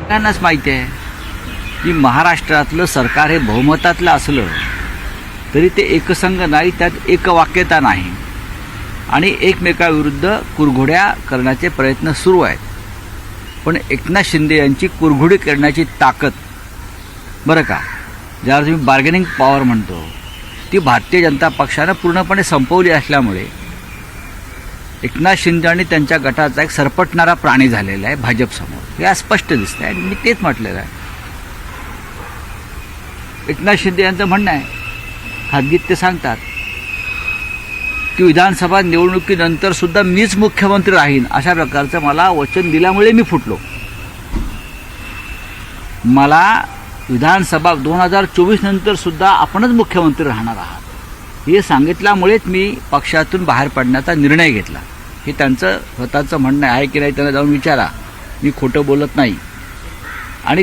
सगळ्यांनाच माहिती आहे की महाराष्ट्रातलं सरकार हे बहुमतातलं असलं तरी ते एकसंघ नाही, त्यात एकवाक्यता नाही आणि एकमेकाविरुद्ध कुरघोड्या करण्याचे प्रयत्न सुरू आहेत. पण एकनाथ शिंदे यांची कुरघोडी करण्याची ताकद, बरं का, ज्याला तुम्ही बार्गेनिंग पॉवर म्हणतो, ती भारतीय जनता पक्षानं पूर्णपणे संपवली असल्यामुळे एकनाथ शिंदे आणि त्यांच्या गटाचा एक सरपटणारा प्राणी झालेला आहे भाजपसमोर. हे आज स्पष्ट दिसतं आहे. मी तेच म्हटलेलं आहे. एकनाथ शिंदे यांचं म्हणणं आहे, खाजगीत ते सांगतात की विधानसभा निवडणुकीनंतर सुद्धा मीच मुख्यमंत्री राहीन, अशा प्रकारचं मला वचन दिल्यामुळे मी फुटलो. मला विधानसभा 2024 नंतर सुद्धा आपणच मुख्यमंत्री राहणार आहात हे सांगितल्यामुळेच मी पक्षातून बाहेर पडण्याचा निर्णय घेतला. हे त्यांचं स्वतःचं म्हणणं आहे की नाही त्यांना जाऊन विचारा. मी खोटं बोलत नाही. आणि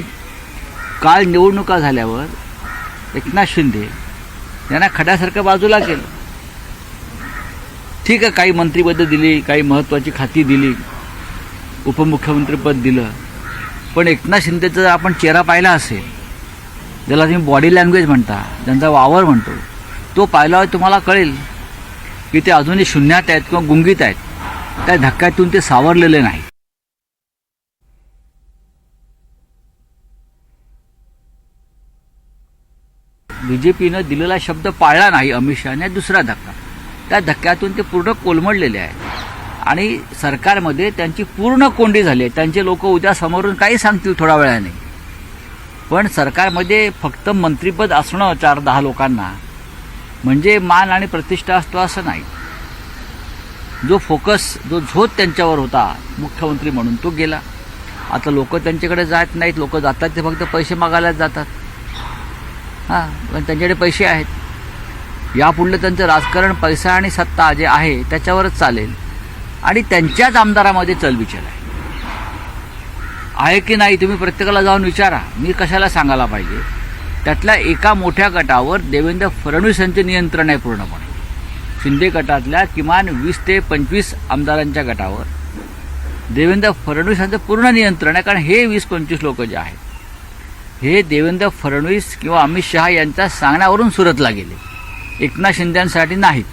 काल निवडणुका झाल्यावर एकनाथ शिंदे यांना खड्यासारखं बाजूला केलं. ठीक आहे, काही मंत्रिपद दिली, काही महत्त्वाची खाती दिली, उपमुख्यमंत्रीपद दिलं, पण एकनाथ शिंदेचा जर आपण चेहरा पाहिला असेल, ज्याला तुम्ही बॉडी लँग्वेज म्हणता, ज्यांचा वावर म्हणतो, तो पाहिल्यावर तुम्हाला कळेल की ते अजूनही शून्यात आहेत किंवा गुंगीत आहेत. त्या धक्क्यातून ते सावरलेले नाही. बीजेपीनं दिलेला शब्द पाळला नाही अमित शहाने. दुसरा धक्का, त्या धक्क्यातून ते पूर्ण कोलमडलेले आहेत आणि सरकारमध्ये त्यांची पूर्ण कोंडी झाली आहे. त्यांचे लोक उद्या समोरून काही सांगतील थोड्या वेळाने, पण सरकारमध्ये फक्त मंत्रिपद असणं 4-10 लोकांना म्हणजे मान आणि प्रतिष्ठा असतो असं नाही. जो फोकस, जो झोत त्यांच्यावर होता मुख्यमंत्री म्हणून, तो गेला. आता लोक त्यांच्याकडे जात नाहीत. लोक जातात ते फक्त पैसे मागायलाच जातात. हां, पण त्यांच्याकडे पैसे आहेत. यापुढलं त्यांचं राजकारण पैसा आणि सत्ता जे आहे त्याच्यावरच चालेल आणि त्यांच्याच आमदारामध्ये चलबिचल आहे की नाही तुम्ही प्रत्येकाला जाऊन विचारा. मी कशाला सांगायला पाहिजे. त्यातल्या एका मोठ्या गटावर देवेंद्र फडणवीस यांचे नियंत्रण आहे पूर्णपणे. शिंदे गटातल्या किमान 20 ते 25 आमदारांच्या गटावर देवेंद्र फडणवीस यांचं पूर्ण नियंत्रण आहे. कारण हे 20-25 लोक जे आहेत हे देवेंद्र फडणवीस किंवा अमित शहा यांच्या सांगण्यावरून सुरतला गेले, एकनाथ शिंदेसाठी नाहीत.